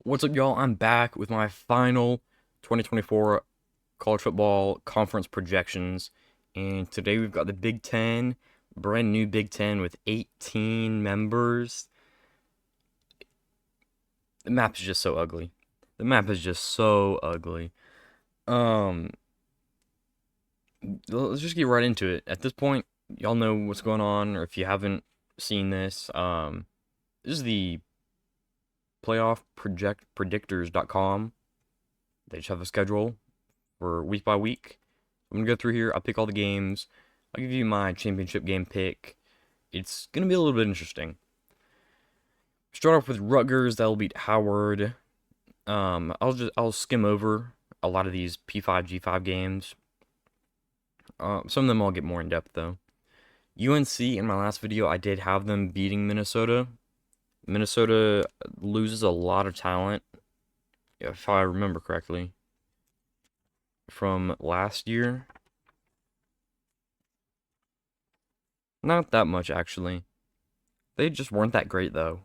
What's up, y'all? I'm back with my final 2024 college football conference projections. And today we've got the Big Ten, brand new Big Ten with 18 members. The map is just so ugly. The map is just so ugly. Um, let's just get right into it. At this point, y'all know what's going on, or if you haven't seen this, this is the predictors.com. They just have a schedule for week by week. I'm going to go through here. I'll pick all the games. I'll give you my championship game pick. It's going to be a little bit interesting. Start off with Rutgers. That'll beat Howard. I'll skim over a lot of these P5 G5 games. Some of them I'll get more in depth though. UNC, in my last video, I did have them beating Minnesota. Minnesota loses a lot of talent, if I remember correctly, from last year. Not that much, actually. They just weren't that great, though.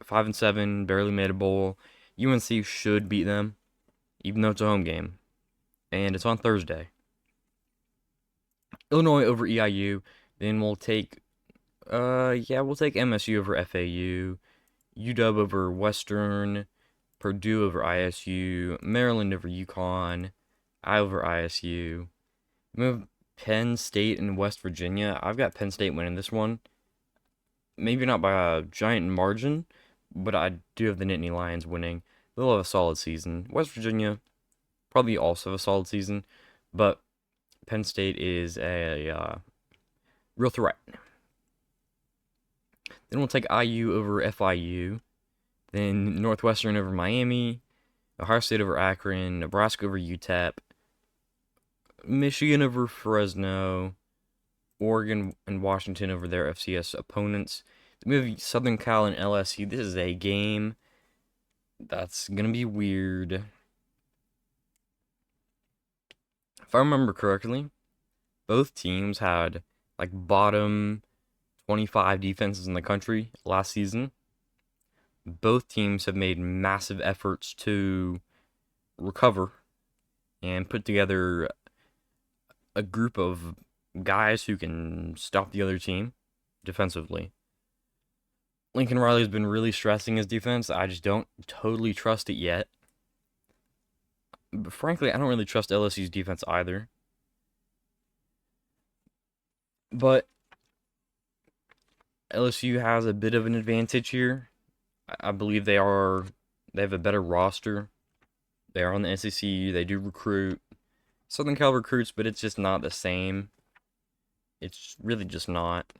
5-7, barely made a bowl. UNC should beat them, even though it's a home game. And it's on Thursday. Illinois over EIU. Then we'll take, we'll take MSU over FAU. UW over Western. Purdue over ISU. Maryland over UConn. I over ISU. Move Penn State and West Virginia. I've got Penn State winning this one. Maybe not by a giant margin, but I do have the Nittany Lions winning. They'll have a solid season. West Virginia probably also have a solid season, but Penn State is a real threat. Then we'll take IU over FIU. Then Northwestern over Miami. Ohio State over Akron. Nebraska over UTEP. Michigan over Fresno. Oregon and Washington over their FCS opponents. We have Southern Cal and LSU. This is a game that's going to be weird. If I remember correctly, both teams had like bottom 25 defenses in the country last season. Both teams have made massive efforts to recover and put together a group of guys who can stop the other team defensively. Lincoln Riley's been really stressing his defense. I just don't totally trust it yet. But frankly, I don't really trust LSU's defense either. But LSU has a bit of an advantage here. I believe they have a better roster. They are on the SEC. They do recruit. Southern Cal recruits, but it's just not the same. It's really just not.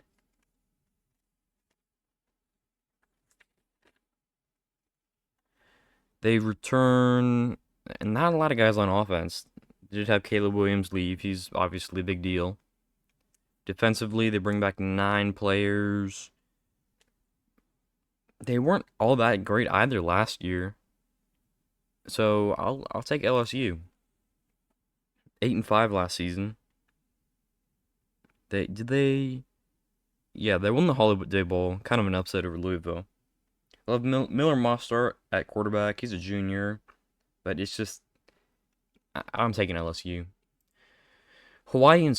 They return, and not a lot of guys on offense. They did have Caleb Williams leave. He's obviously a big deal. Defensively, they bring back 9 players. They weren't all that great either last year. So I'll take LSU. 8-5 last season. Yeah, they won the Holiday Bowl. Kind of an upset over Louisville. I love Miller Mostert at quarterback. He's a junior, but it's just I'm taking LSU. Hawaii and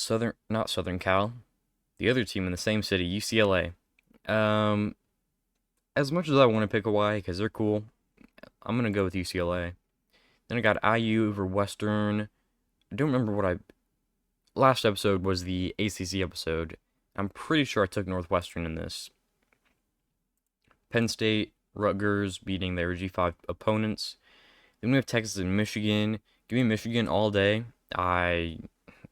not Southern Cal, the other team in the same city, UCLA. As much as I want to pick Hawaii because they're cool, I'm gonna go with UCLA. Then I got IU over Western. I don't remember what last episode was the ACC episode. I'm pretty sure I took Northwestern in this. Penn State, Rutgers beating their G5 opponents. Then we have Texas and Michigan. Give me Michigan all day.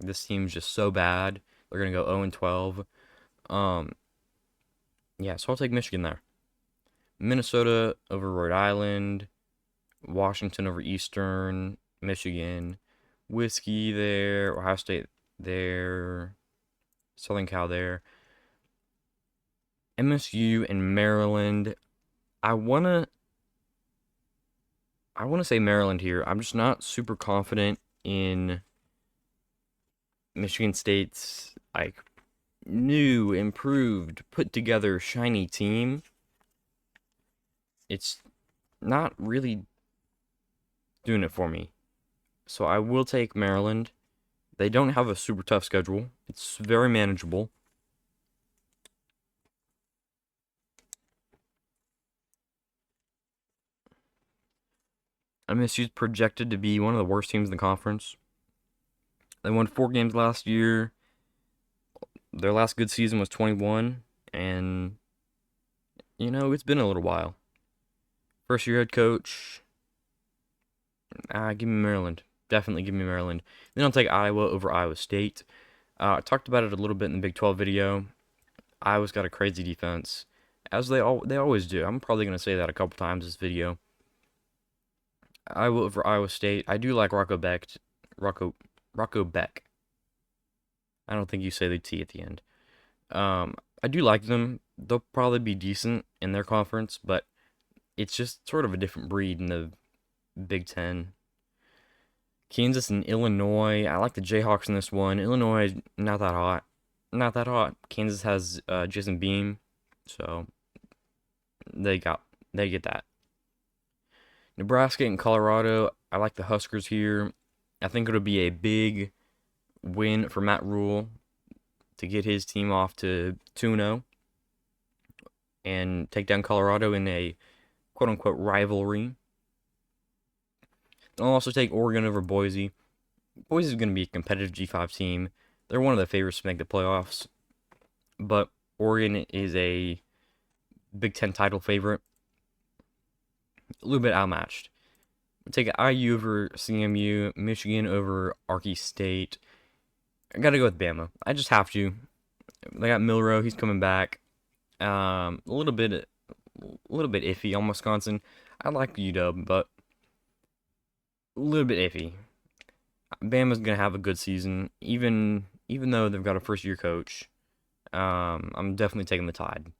This team's just so bad. They're gonna go 0-12. Yeah, so I'll take Michigan there. Minnesota over Rhode Island. Washington over Eastern Michigan. Whiskey there. Ohio State there. Southern Cal there. MSU and Maryland. I wanna say Maryland here. I'm just not super confident in Michigan State's like new, improved, put together, shiny team. It's not really doing it for me. So I will take Maryland. They don't have a super tough schedule. It's very manageable. MSU's projected to be one of the worst teams in the conference. They won 4 games last year. Their last good season was 21, and it's been a little while. First year head coach. Give me Maryland. Definitely give me Maryland. Then I'll take Iowa over Iowa State. I talked about it a little bit in the Big 12 video. Iowa's got a crazy defense, as they always do. I'm probably gonna say that a couple times this video. Iowa over Iowa State. I do like Rocco Beck. Rocco Beck. I don't think you say the T at the end. I do like them. They'll probably be decent in their conference, but it's just sort of a different breed in the Big Ten. Kansas and Illinois. I like the Jayhawks in this one. Illinois, not that hot. Not that hot. Kansas has Jason Beam, so they get that. Nebraska and Colorado. I like the Huskers here. I think it'll be a big win for Matt Rule to get his team off to 2-0 and take down Colorado in a quote-unquote rivalry. I'll also take Oregon over Boise. Boise is going to be a competitive G5 team. They're one of the favorites to make the playoffs, but Oregon is a Big Ten title favorite. A little bit outmatched. We'll take IU over CMU, Michigan over Arkansas State. I gotta go with Bama. I just have to. They got Milroe. He's coming back. A little bit iffy on Wisconsin. I like UW, but a little bit iffy. Bama's gonna have a good season, even though they've got a first-year coach. I'm definitely taking the Tide.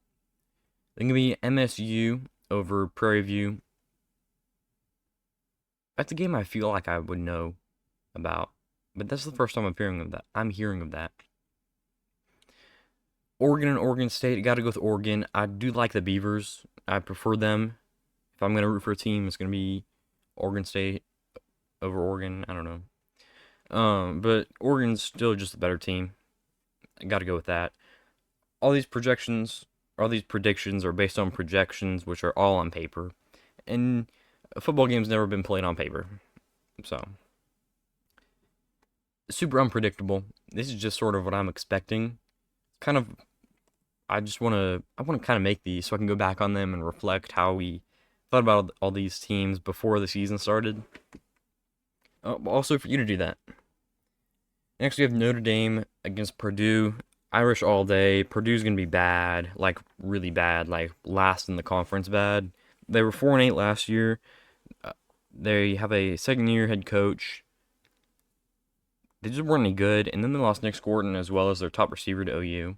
Then gonna be MSU over Prairie View. That's a game I feel like I would know about, but that's the first time I'm hearing of that. Oregon and Oregon State. I gotta go with Oregon. I do like the Beavers. I prefer them. If I'm gonna root for a team, it's gonna be Oregon State over Oregon. I don't know. But Oregon's still just a better team. I gotta go with that. All these predictions are based on projections, which are all on paper. And a football game's never been played on paper. So, super unpredictable. This is just sort of what I'm expecting. Kind of, I want to kind of make these so I can go back on them and reflect how we thought about all these teams before the season started. Also for you to do that. Next we have Notre Dame against Purdue. Irish all day. Purdue's going to be bad, like really bad, like last in the conference bad. They were 4-8 last year. They have a second-year head coach. They just weren't any good, and then they lost Nick Scourton as well as their top receiver to OU.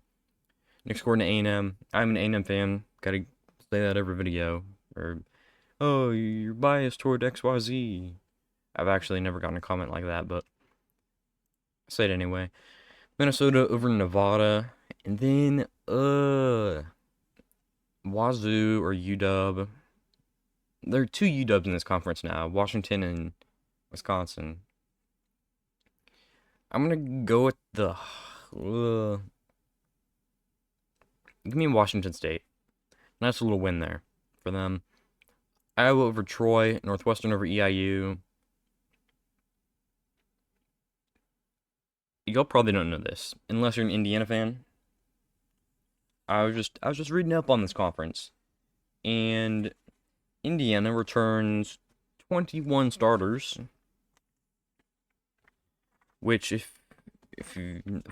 Nick Scourton to A&M. I'm an A&M fan. Gotta say that every video. Or, oh, you're biased toward XYZ. I've actually never gotten a comment like that, but I say it anyway. Minnesota over Nevada, and then Wazoo or UW. There are 2 UWs in this conference now, Washington and Wisconsin. I'm gonna go with the give me Washington State. Nice little win there for them. Iowa over Troy, Northwestern over EIU. Y'all probably don't know this, unless you're an Indiana fan. I was just reading up on this conference, and Indiana returns 21 starters, which if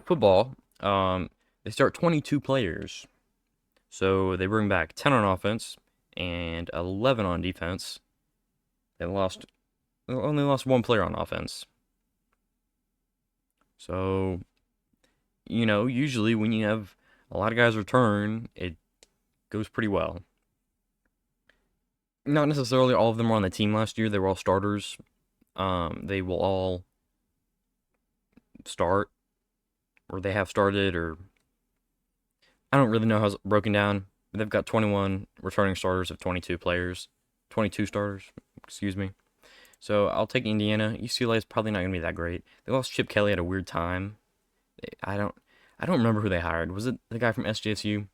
football, they start 22 players. So they bring back 10 on offense and 11 on defense. They only lost 1 player on offense. So, usually when you have a lot of guys return, it goes pretty well. Not necessarily all of them were on the team last year. They were all starters. They will all start, or they have started, or I don't really know how it's broken down. They've got 21 returning starters of 22 players. 22 starters, excuse me. So I'll take Indiana. UCLA is probably not going to be that great. They lost Chip Kelly at a weird time. I don't I don't remember who they hired. Was it the guy from SJSU?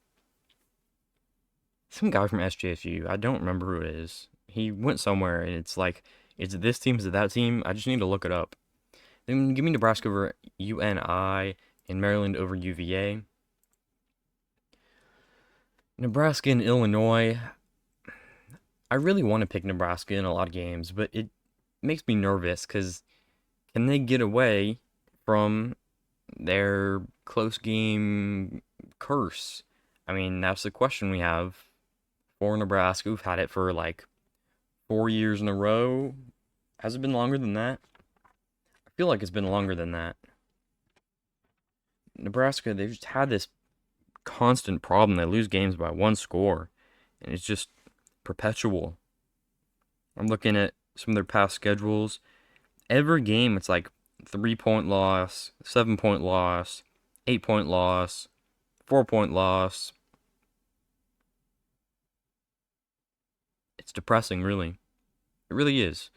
Some guy from SJSU. I don't remember who it is. He went somewhere, and it's like, is it this team? Is it that team? I just need to look it up. Then give me Nebraska over UNI and Maryland over UVA. Nebraska and Illinois. I really want to pick Nebraska in a lot of games, but it makes me nervous because can they get away from their close game curse? I mean, that's the question we have for Nebraska. We've had it for like 4 years in a row. Has it been longer than that? I feel like it's been longer than that. Nebraska, they've just had this constant problem. They lose games by one score, and it's just perpetual. I'm looking at some of their past schedules. Every game, it's like 3-point loss, 7-point loss, 8-point loss, 4-point loss. It's depressing, really. It really is.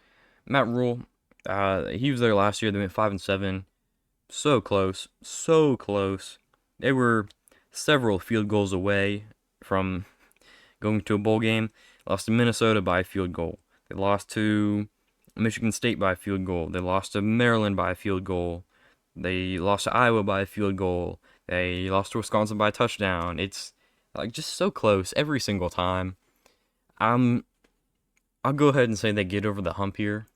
Matt Rule, he was there last year. They went 5-7. So close, so close. They were several field goals away from going to a bowl game. Lost to Minnesota by a field goal. They lost to Michigan State by a field goal. They lost to Maryland by a field goal. They lost to Iowa by a field goal. They lost to Wisconsin by a touchdown. It's like just so close every single time. I'll go ahead and say they get over the hump here,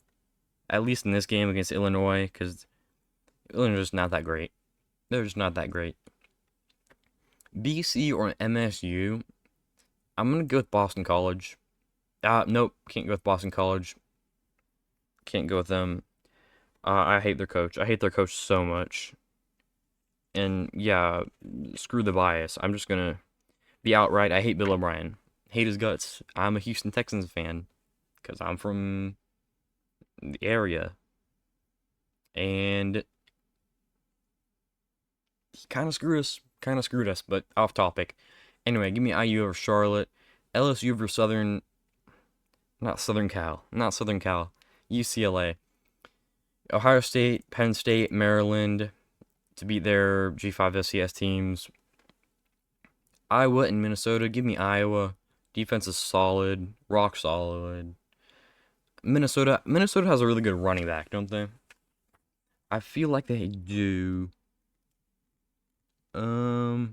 at least in this game against Illinois, because Illinois is just not that great. They're just not that great. BC or MSU, I'm going to go with Boston College. Nope, can't go with Boston College. Can't go with them. I hate their coach. I hate their coach so much. And yeah, screw the bias. I'm just going to be outright. I hate Bill O'Brien. Hate his guts. I'm a Houston Texans fan because I'm from the area. And he kind of screwed us, but off topic. Anyway, give me IU over Charlotte, LSU over not Southern Cal, UCLA, Ohio State, Penn State, Maryland to beat their G5 FCS teams. Iowa and Minnesota, give me Iowa. Defense is solid, rock solid. Minnesota has a really good running back, don't they? I feel like they do. I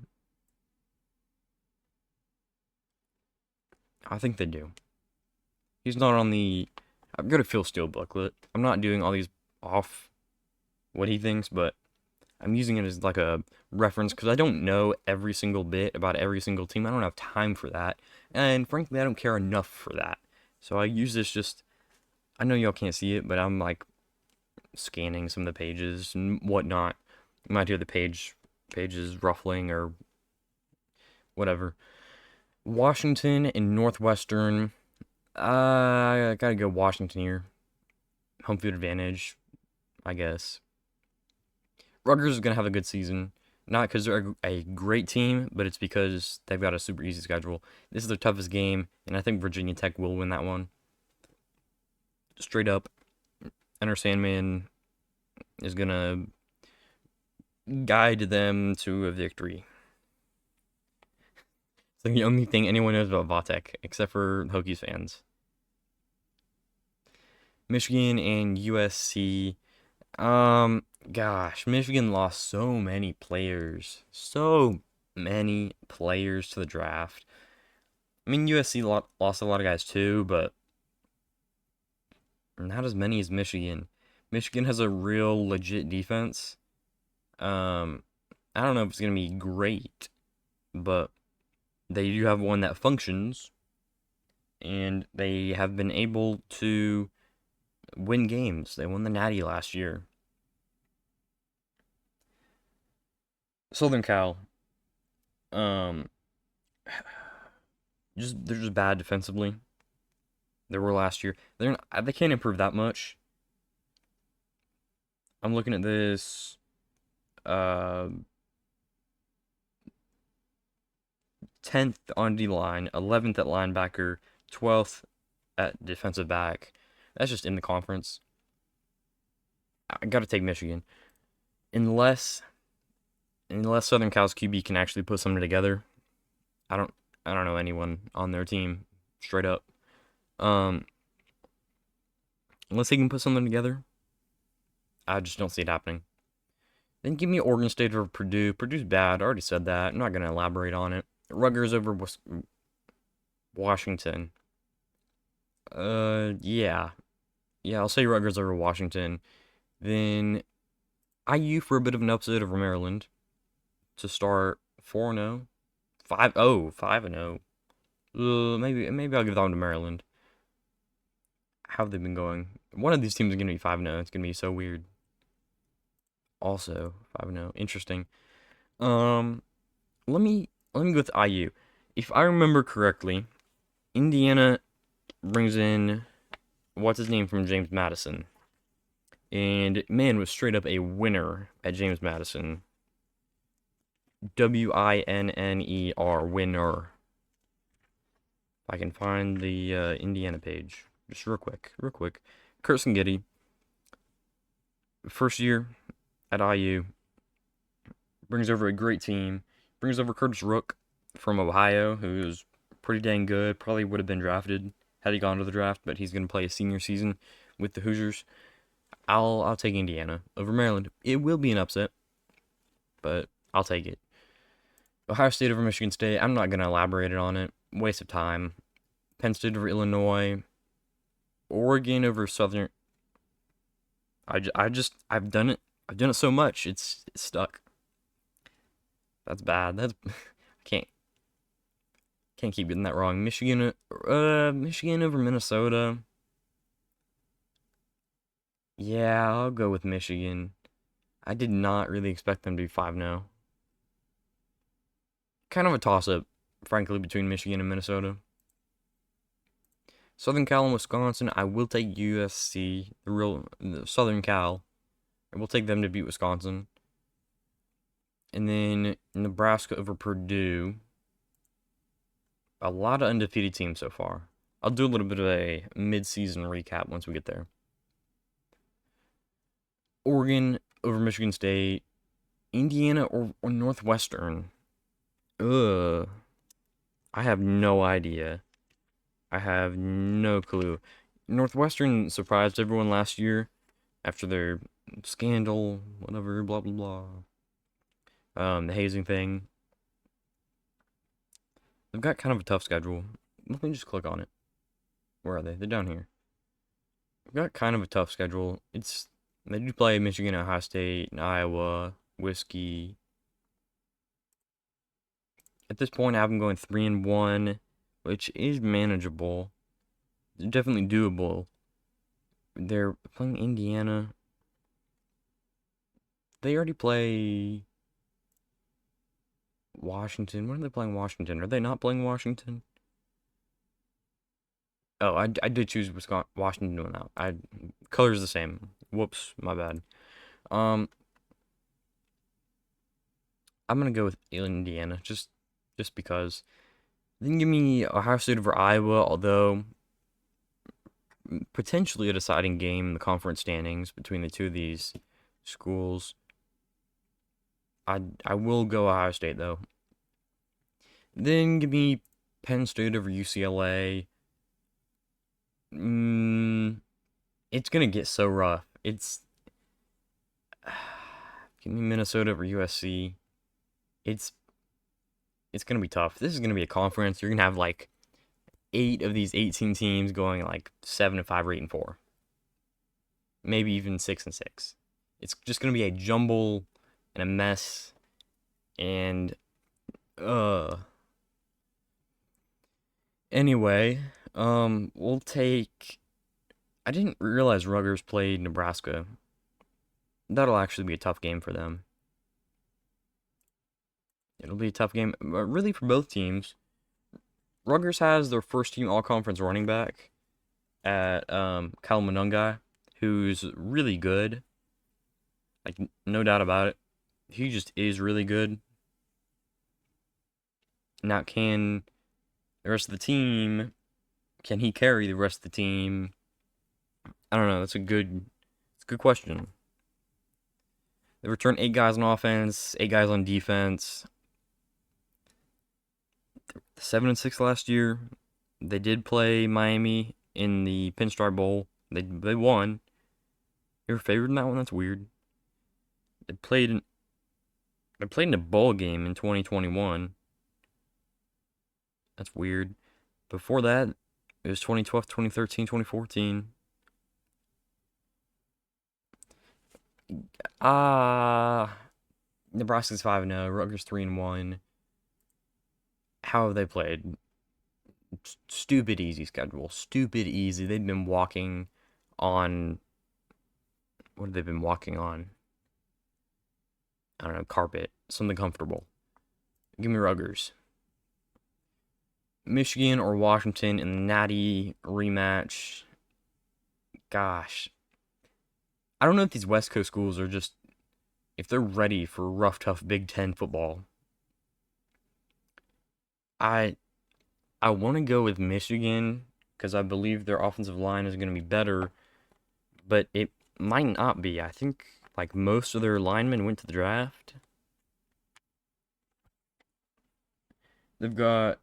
think they do. He's not on the. I've got a Phil Steele booklet. I'm not doing all these off what he thinks, but I'm using it as like a reference because I don't know every single bit about every single team. I don't have time for that. And frankly, I don't care enough for that. So I use this just. I know y'all can't see it, but I'm like scanning some of the pages and whatnot. You might hear the pages ruffling or whatever. Washington and Northwestern. I gotta go Washington here. Home field advantage, I guess. Rutgers is gonna have a good season. Not because they're a great team, but it's because they've got a super easy schedule. This is their toughest game, and I think Virginia Tech will win that one. Straight up, Enter Sandman is gonna guide them to a victory. It's like the only thing anyone knows about Vatek, except for Hokies fans. Michigan and USC. Gosh, Michigan lost so many players. So many players to the draft. I mean, USC lost a lot of guys too, but not as many as Michigan. Michigan has a real legit defense. I don't know if it's going to be great, but they do have one that functions, and they have been able to win games. They won the Natty last year. Southern Cal, they're just bad defensively. They were last year. They can't improve that much. I'm looking at this. 10th on D line, 11th at linebacker, 12th at defensive back. That's just in the conference. I got to take Michigan. Unless Southern Cal's QB can actually put something together. I don't know anyone on their team straight up. Unless he can put something together, I just don't see it happening. Then give me Oregon State over Purdue. Purdue's bad. I already said that. I'm not going to elaborate on it. Rutgers over Washington. Yeah. Yeah, I'll say Rutgers over Washington. Then IU for a bit of an upset over Maryland to start 4-0. 5-0. Maybe I'll give that one to Maryland. How have they been going? One of these teams is going to be 5-0. It's going to be so weird. Also, 5-0. Interesting. Let me go with IU. If I remember correctly, Indiana brings in what's his name from James Madison. And man was straight up a winner at James Madison. WINNER, winner. If I can find the Indiana page. Just real quick. Kurt Singeti, first year at IU, brings over a great team. Brings over Curtis Rook from Ohio, who's pretty dang good. Probably would have been drafted had he gone to the draft, but he's going to play a senior season with the Hoosiers. I'll take Indiana over Maryland. It will be an upset, but I'll take it. Ohio State over Michigan State. I'm not going to elaborate on it. Waste of time. Penn State over Illinois. Oregon over Southern. I've done it. I've done it so much. It's stuck. That's bad. I can't keep getting that wrong. Michigan over Minnesota. Yeah, I'll go with Michigan. I did not really expect them to be 5-0. Kind of a toss-up, frankly, between Michigan and Minnesota. Southern Cal and Wisconsin, I will take USC, the Southern Cal. I will take them to beat Wisconsin. And then Nebraska over Purdue. A lot of undefeated teams so far. I'll do a little bit of a mid-season recap once we get there. Oregon over Michigan State. Indiana or Northwestern. I have no idea. I have no clue. Northwestern surprised everyone last year after their scandal, whatever, blah, blah, blah. The hazing thing. They've got kind of a tough schedule. Let me just click on it. Where are they? They're down here. They've got kind of a tough schedule. They do play Michigan, Ohio State, and Iowa, Whiskey. At this point, I have them going 3-1, which is manageable. Definitely doable. They're playing Indiana. They already play Washington. When are they playing Washington? Are they not playing Washington? Oh, I did choose Washington to win out. Color's the same. Whoops, my bad. I'm gonna go with Indiana, just because. Then give me Ohio State over Iowa, although potentially a deciding game in the conference standings between the two of these schools. I will go Ohio State though. Then give me Penn State over UCLA. It's gonna get so rough. Give me Minnesota over USC. It's gonna be tough. This is gonna be a conference. You're gonna have like 8 of these 18 teams going like 7-5 or 8-4. Maybe even 6-6. It's just gonna be a jumble and a mess. And anyway, we'll take. I didn't realize Rutgers played Nebraska. That'll actually be a tough game for them. It'll be a tough game, really, for both teams. Rutgers has their first team all-conference running back at Kyle Monungai, who's really good. Like, no doubt about it. He just is really good. Now, can the rest of the team Can he carry the rest of the team? I don't know. It's a good question. They returned 8 guys on offense, 8 guys on defense. 7-6 last year. They did play Miami in the Pinstripe Bowl. They won. They were favored in that one. That's weird. They played in a bowl game in 2021. That's weird. Before that, it was 2012, 2013, 2014. Nebraska's 5-0, Rutgers 3-1. How have they played? Stupid easy schedule. Stupid easy. They've been walking on. What have they been walking on? I don't know, carpet. Something comfortable. Give me Rutgers. Michigan or Washington in the Natty rematch. Gosh. I don't know if these West Coast schools are just. If they're ready for rough, tough Big Ten football. I want to go with Michigan because I believe their offensive line is going to be better, but it might not be. I think like most of their linemen went to the draft. They've got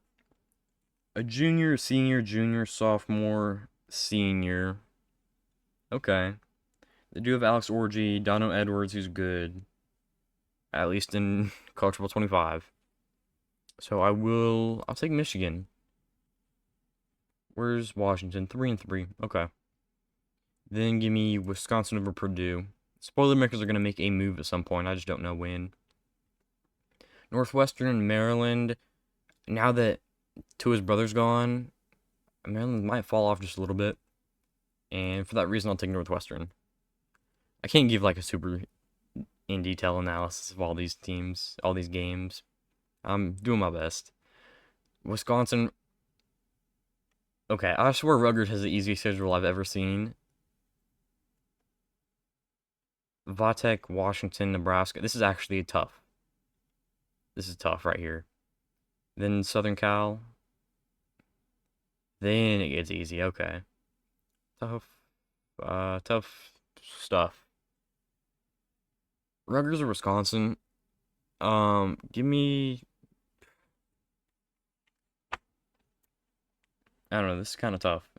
a junior, senior, junior, sophomore, senior. Okay. They do have Alex Orji, Dono Edwards, who's good, at least in College Football 25. So I'll take Michigan. Where's Washington? 3-3. Okay. Then give me Wisconsin over Purdue. Spoiler makers are going to make a move at some point. I just don't know when. Northwestern and Maryland. Now that Tua's brother's gone, Maryland might fall off just a little bit. And for that reason, I'll take Northwestern. I can't give like a super in detail analysis of all these teams, all these games. I'm doing my best. Wisconsin. Okay, I swear Rutgers has the easiest schedule I've ever seen. Vatek, Washington, Nebraska. This is actually tough. This is tough right here. Then Southern Cal. Then it gets easy. Okay. Tough stuff. Rutgers or Wisconsin? Give me. I don't know. This is kind of tough.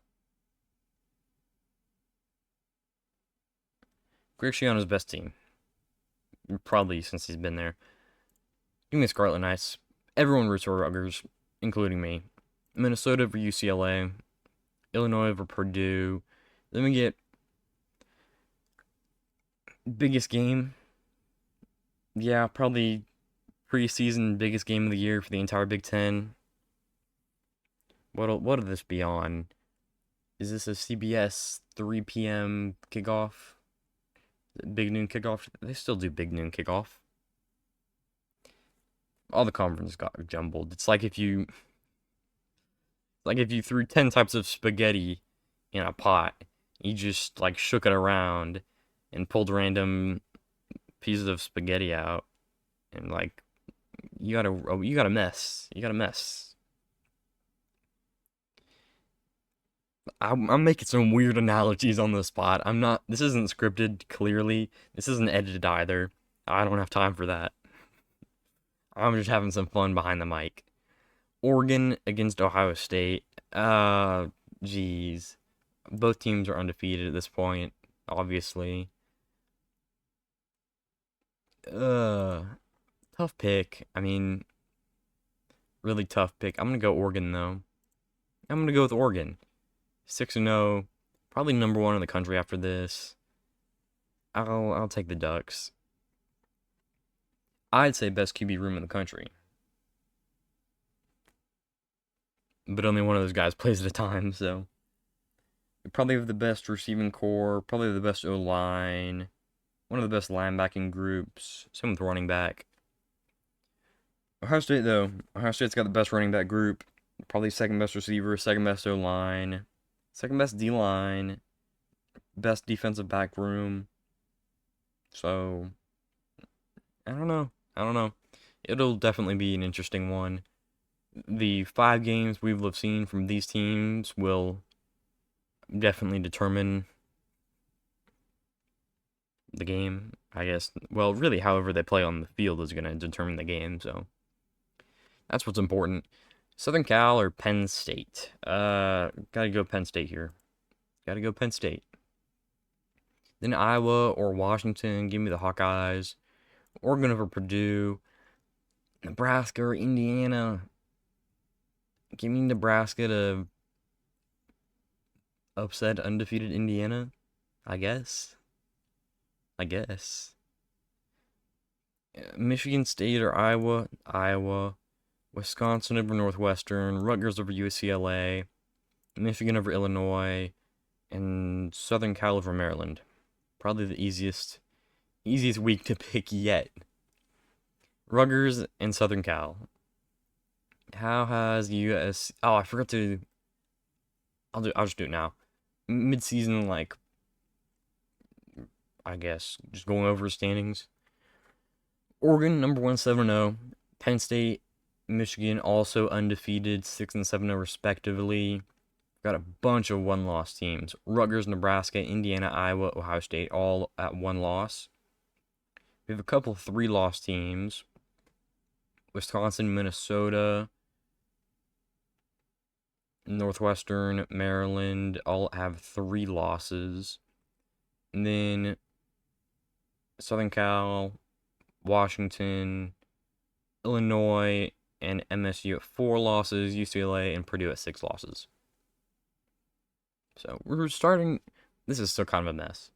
Greg Schiano's best team. Probably since he's been there. Give me the Scarlet Knights. Everyone roots for Rutgers, including me. Minnesota over UCLA. Illinois over Purdue. Then we get biggest game. Yeah, probably preseason biggest game of the year for the entire Big Ten. What'll this be on? Is this a CBS 3 p.m. kickoff? Big noon kickoff? They still do big noon kickoff. All the conferences got jumbled. It's like if you threw 10 types of spaghetti in a pot. You just like shook it around and pulled random pieces of spaghetti out, and like you got a mess. You got a mess. I'm making some weird analogies on the spot. I'm not. This isn't scripted. Clearly, this isn't edited either. I don't have time for that. I'm just having some fun behind the mic. Oregon against Ohio State. Geez. Both teams are undefeated at this point, obviously. Tough pick. I mean, really tough pick. I'm gonna go Oregon though. I'm gonna go with Oregon. 6-0, probably number 1 in the country after this. I'll take the Ducks. I'd say best QB room in the country. But only one of those guys plays at a time, so. We probably have the best receiving core, probably the best O-line, one of the best linebacking groups, same with running back. Ohio State, though. Ohio State's got the best running back group, probably second best receiver, second best O-line, second best D-line, best defensive back room. So, I don't know. It'll definitely be an interesting one. The 5 games we will have seen from these teams will definitely determine the game, I guess. Well, really, however they play on the field is going to determine the game, so that's what's important. Southern Cal or Penn State? Gotta go Penn State here. Gotta go Penn State. Then Iowa or Washington, give me the Hawkeyes. Oregon over Purdue. Nebraska or Indiana. Give me Nebraska to upset undefeated Indiana, I guess. Michigan State or Iowa? Iowa. Wisconsin over Northwestern. Rutgers over UCLA. Michigan over Illinois. And Southern Cal over Maryland. Probably the easiest week to pick yet. Rutgers and Southern Cal. How has US? Oh, I forgot to. I'll just do it now. Mid-season, like, I guess, just going over standings. Oregon number 1 7-0. Penn State, Michigan also undefeated 6 and 7-0 respectively. Got a bunch of 1-loss teams. Rutgers, Nebraska, Indiana, Iowa, Ohio State, all at 1 loss. We have a couple 3-loss teams. Wisconsin, Minnesota, Northwestern, Maryland, all have 3 losses. And then Southern Cal, Washington, Illinois, and MSU at 4 losses. UCLA and Purdue at 6 losses. So we're starting. This is still kind of a mess.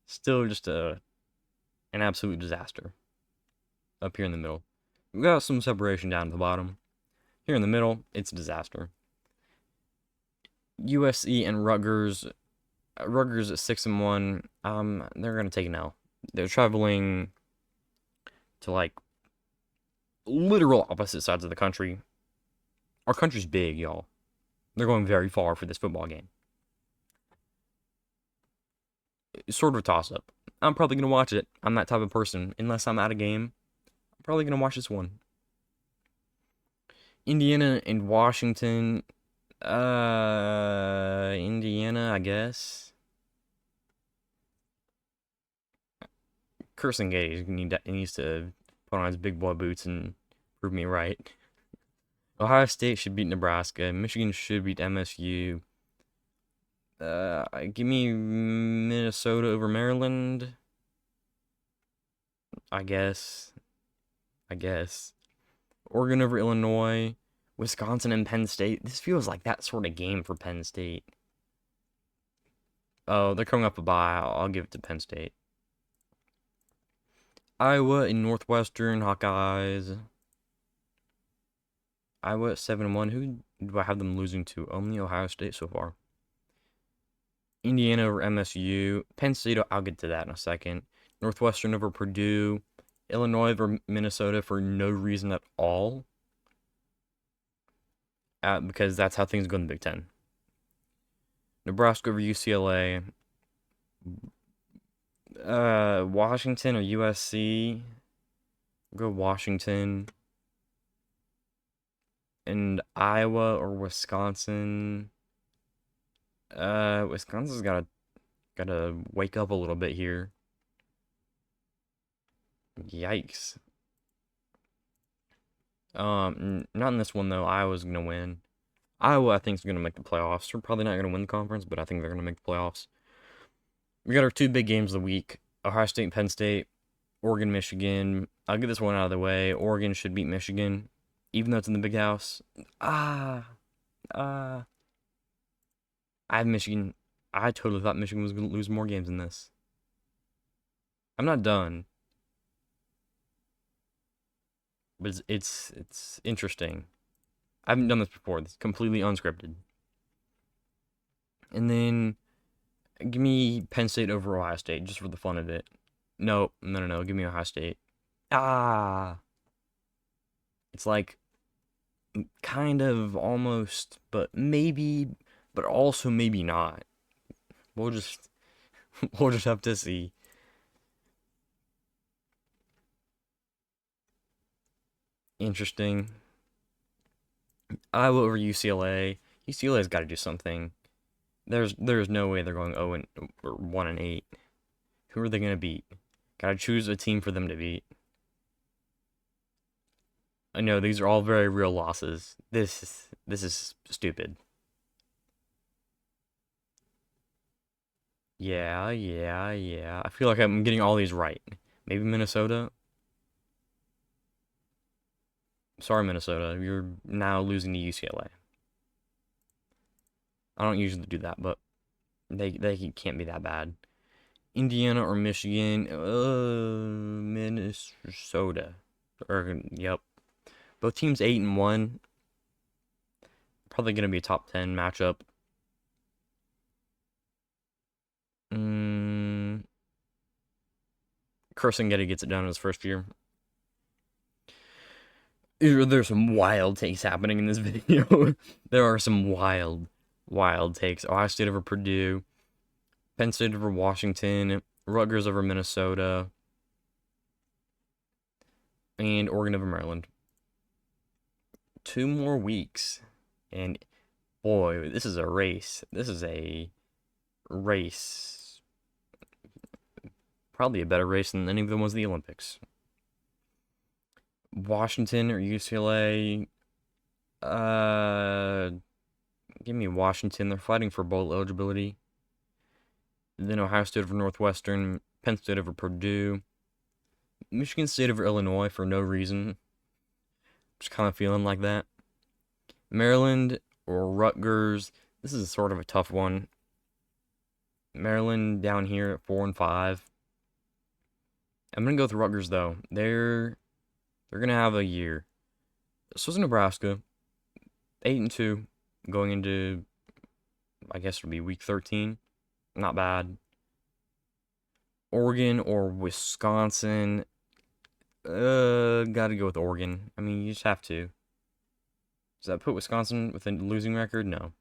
Still just an absolute disaster. Up here in the middle, we got some separation down at the bottom. Here in the middle, it's a disaster. USC and Rutgers. Rutgers at 6 and 1. They're gonna take an L. They're traveling to like literal opposite sides of the country. Our country's big, y'all. They're going very far for this football game. It's sort of a toss-up. I'm probably gonna watch it. I'm that type of person. Unless I'm at a game, I'm probably gonna watch this one. Indiana and Washington. Indiana, I guess. Carson Gay needs to put on his big boy boots and prove me right. Ohio State should beat Nebraska. Michigan should beat MSU. Give me Minnesota over Maryland. I guess. Oregon over Illinois. Wisconsin and Penn State. This feels like that sort of game for Penn State. Oh, they're coming up a bye. I'll give it to Penn State. Iowa and Northwestern Hawkeyes. Iowa at 7-1. Who do I have them losing to? Only Ohio State so far. Indiana over MSU. Penn State, I'll get to that in a second. Northwestern over Purdue. Illinois over Minnesota for no reason at all. Because that's how things go in the Big Ten. Nebraska over UCLA. Washington or USC. Go Washington. And Iowa or Wisconsin. Wisconsin's gotta wake up a little bit here. Yikes. Not in this one though. Iowa's gonna win. Iowa, I think, is gonna make the playoffs. They're probably not gonna win the conference, but I think they're gonna make the playoffs. We got our 2 big games of the week: Ohio State and Penn State, Oregon, Michigan. I'll get this one out of the way. Oregon should beat Michigan, even though it's in the big house. I have Michigan. I totally thought Michigan was gonna lose more games than this. I'm not done. But it's interesting. I haven't done this before. It's completely unscripted. And then give me Penn State over Ohio State just for the fun of it. No. Give me Ohio State. It's like kind of almost, but maybe, but also maybe not. We'll just have to see. Interesting. Iowa over UCLA. UCLA's got to do something. There's no way they're going 0 and or 1-8. Who are they gonna beat? Gotta choose a team for them to beat. I know these are all very real losses. This is stupid. Yeah, yeah, yeah. I feel like I'm getting all these right. Maybe Minnesota. Sorry, Minnesota. You're now losing to UCLA. I don't usually do that, but they can't be that bad. Indiana or Michigan? Minnesota. Yep. Both teams 8-1. Probably gonna be a top 10 matchup. Kursangetti gets it done in his first year. There's some wild takes happening in this video. There are some wild takes. Ohio State over Purdue. Penn State over Washington. Rutgers over Minnesota. And Oregon over Maryland. 2 more weeks. And boy, this is a race. This is a race. Probably a better race than any of them was the Olympics. Washington or UCLA? Give me Washington. They're fighting for bowl eligibility. Then Ohio State over Northwestern. Penn State over Purdue. Michigan State over Illinois for no reason. Just kind of feeling like that. Maryland or Rutgers. This is sort of a tough one. Maryland down here at 4-5. I'm gonna go with Rutgers though. They're gonna have a year. So is Nebraska. 8-2 going into, I guess it'll be week 13. Not bad. Oregon or Wisconsin. Gotta go with Oregon. I mean, you just have to. Does that put Wisconsin with a losing record? No.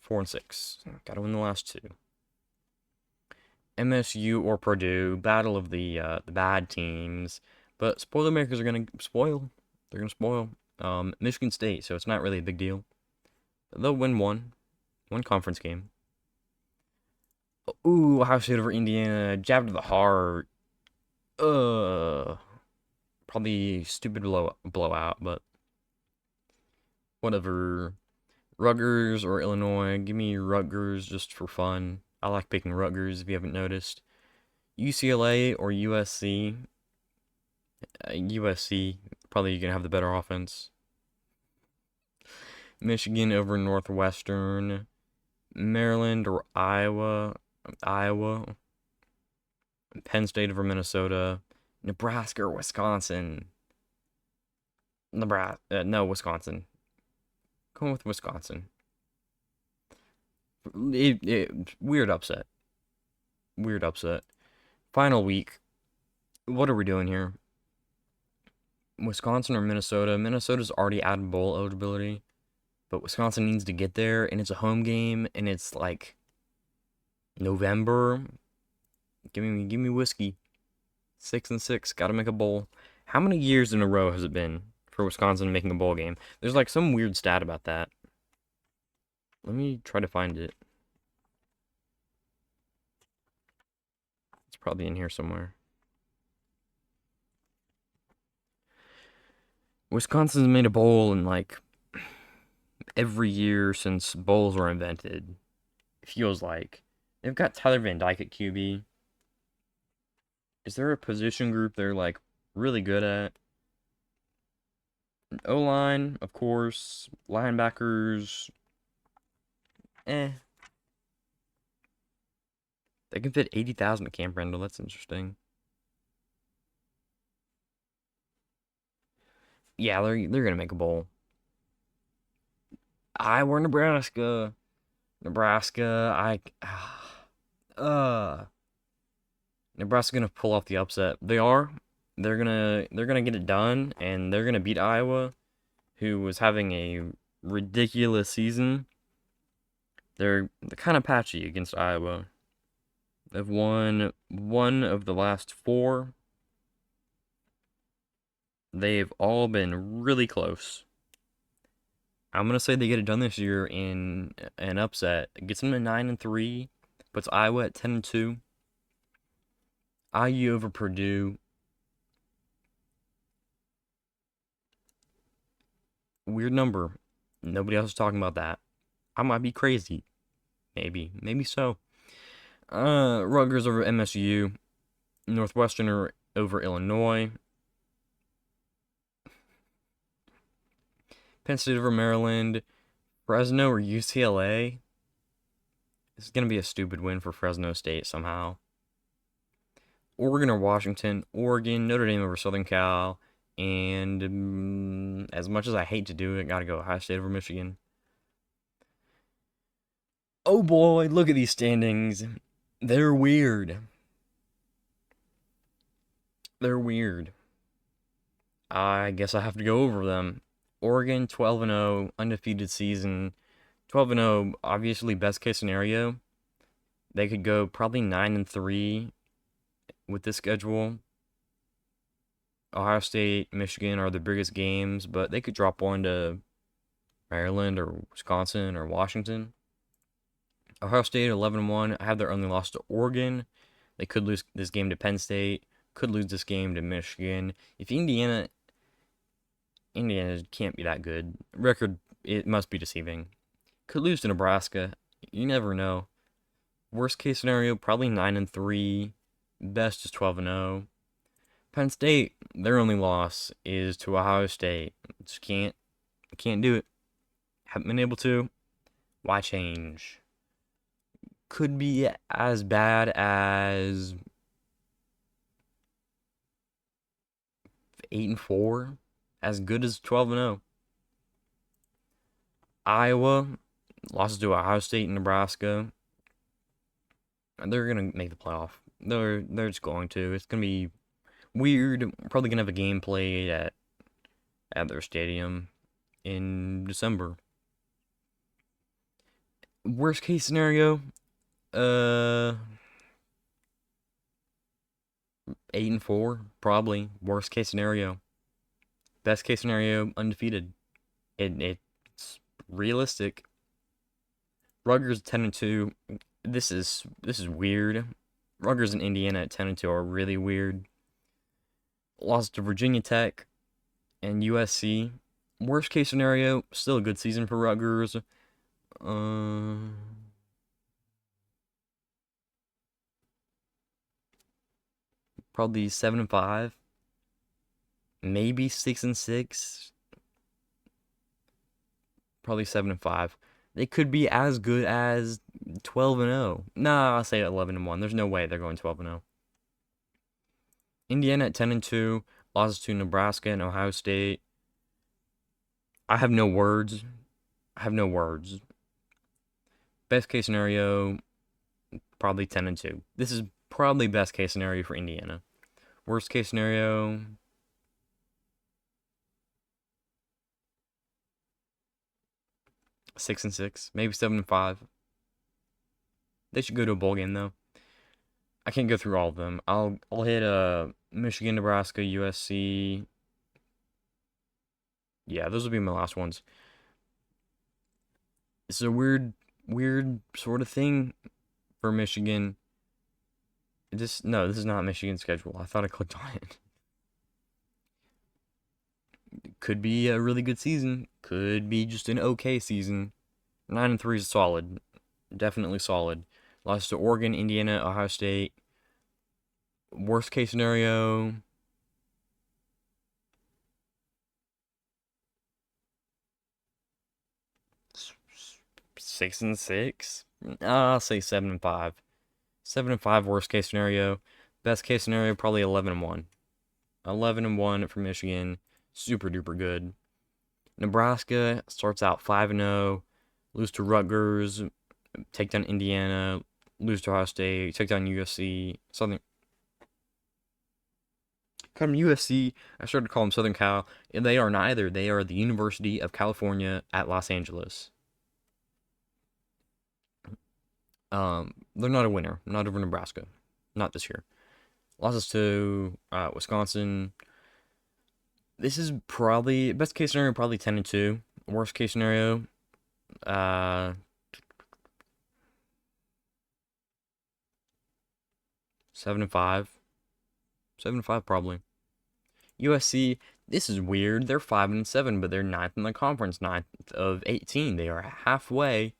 4-6. Gotta win the last 2. MSU or Purdue. Battle of the bad teams. But spoiler makers are gonna spoil. They're gonna spoil. Michigan State, so it's not really a big deal. They'll win one conference game. Ooh, Ohio State over Indiana. Jab to the heart. Probably stupid blowout, but whatever. Rutgers or Illinois. Give me Rutgers just for fun. I like picking Rutgers if you haven't noticed. UCLA or USC. USC probably gonna have the better offense. Michigan over Northwestern. Maryland or Iowa. Penn State over Minnesota. Nebraska or Wisconsin. Wisconsin. Going with Wisconsin. Weird upset. Final week. What are we doing here? Wisconsin or Minnesota? Minnesota's already out of bowl eligibility, but Wisconsin needs to get there, and it's a home game, and it's like November. Give me whiskey. 6-6. Got to make a bowl. How many years in a row has it been for Wisconsin making a bowl game? There's like some weird stat about that. Let me try to find it. It's probably in here somewhere. Wisconsin's made a bowl in like every year since bowls were invented. It feels like. They've got Tyler Van Dyke at QB. Is there a position group they're like really good at? O-line, of course. Linebackers. They can fit 80,000 at Camp Randall. That's interesting. Yeah, they're gonna make a bowl. Iowa, Nebraska. Nebraska's gonna pull off the upset. They are. They're gonna get it done, and they're gonna beat Iowa, who was having a ridiculous season. They're kind of patchy against Iowa. They've won 1 of the last 4. They've all been really close. I'm gonna say they get it done this year in an upset. It gets them to 9-3, puts Iowa at 10-2. IU over Purdue. Weird number. Nobody else is talking about that. I might be crazy. Maybe so. Rutgers over MSU. Northwestern over Illinois. Penn State over Maryland. Fresno or UCLA. This is going to be a stupid win for Fresno State somehow. Oregon or Washington. Oregon, Notre Dame over Southern Cal. And as much as I hate to do it, gotta go Ohio State over Michigan. Oh boy, look at these standings. They're weird. They're weird. I guess I have to go over them. Oregon 12-0, undefeated season. 12-0, obviously best case scenario. They could go probably 9-3 with this schedule. Ohio State, Michigan are the biggest games, but they could drop one to Maryland or Wisconsin or Washington. Ohio State 11-1. I have their only loss to Oregon. They could lose this game to Penn State. Could lose this game to Michigan. If Indiana can't be that good. Record, it must be deceiving. Could lose to Nebraska. You never know. Worst case scenario, probably 9-3. Best is 12-0. Penn State, their only loss is to Ohio State. Just can't do it. Haven't been able to. Why change? Could be as bad as 8-4, as good as 12-0. Iowa losses to Ohio State and Nebraska. They're gonna make the playoff. They're just going to. It's gonna be weird. Probably gonna have a game played at their stadium in December. Worst case scenario, 8-4, probably. Worst case scenario. Best case scenario, undefeated. It's realistic. Rutgers 10-2. This is weird. Rutgers and Indiana at 10-2 are really weird. Lost to Virginia Tech and USC. Worst case scenario, still a good season for Rutgers. Probably 7-5. Maybe 6-6. Probably 7-5. They could be as good as 12-0. Nah, I'll say 11-1. There's no way they're going 12-0. Indiana at 10-2. Losses to Nebraska and Ohio State. I have no words. Best case scenario, probably 10-2. This is probably best case scenario for Indiana. Worst case scenario, 6-6, maybe 7-5. They should go to a bowl game though. I can't go through all of them. I'll hit Michigan, Nebraska, USC. Yeah, those will be my last ones. It's a weird sort of thing for Michigan. No, this is not Michigan's schedule. I thought I clicked on it. Could be a really good season. Could be just an okay season. 9-3 is solid. Definitely solid. Lost to Oregon, Indiana, Ohio State. Worst case scenario, 6-6. I'll say 7-5. 7-5 worst case scenario. Best case scenario, probably 11-1. 11-1 for Michigan. Super duper good. Nebraska starts out 5-0. Lose to Rutgers. Take down Indiana. Lose to Ohio State. Take down USC. Something. Come USC. I started to call them Southern Cal. And they are neither. They are the University of California at Los Angeles. They're not a winner. Not over Nebraska. Not this year. Losses to Wisconsin. This is probably best case scenario. Probably 10-2. Worst case scenario, 7-5. 7-5 probably. USC, this is weird. They're 5-7, but they're ninth in the conference, ninth of 18. They are halfway,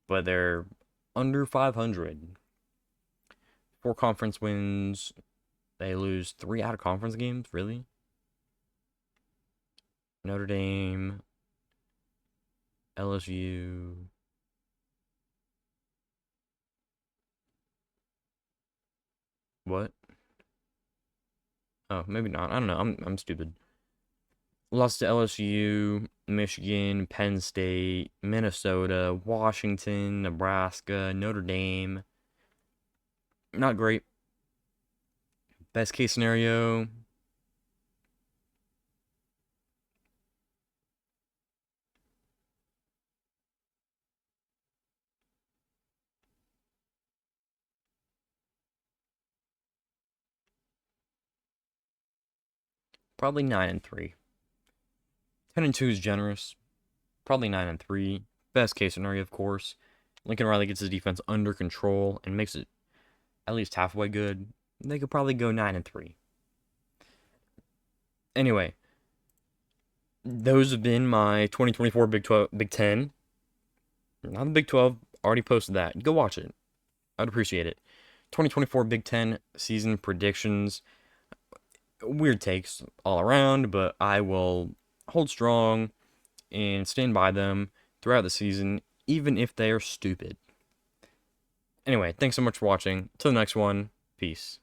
but they're under 500. 4 conference wins. They lose 3 out of conference games. Really? Notre Dame, LSU. What? Oh, maybe not. I don't know. I'm stupid. Lost to LSU, Michigan, Penn State, Minnesota, Washington, Nebraska, Notre Dame. Not great. Best case scenario, probably 9-3. 10-2 is generous. Probably 9-3. Best case scenario, of course. Lincoln Riley gets his defense under control and makes it at least halfway good. They could probably go 9-3. Anyway, those have been my 2024 Big 10. Not the Big 12. Already posted that. Go watch it. I'd appreciate it. 2024 Big 10 season predictions. Weird takes all around, but I will hold strong and stand by them throughout the season, even if they are stupid. Anyway, thanks so much for watching. Till the next one, peace.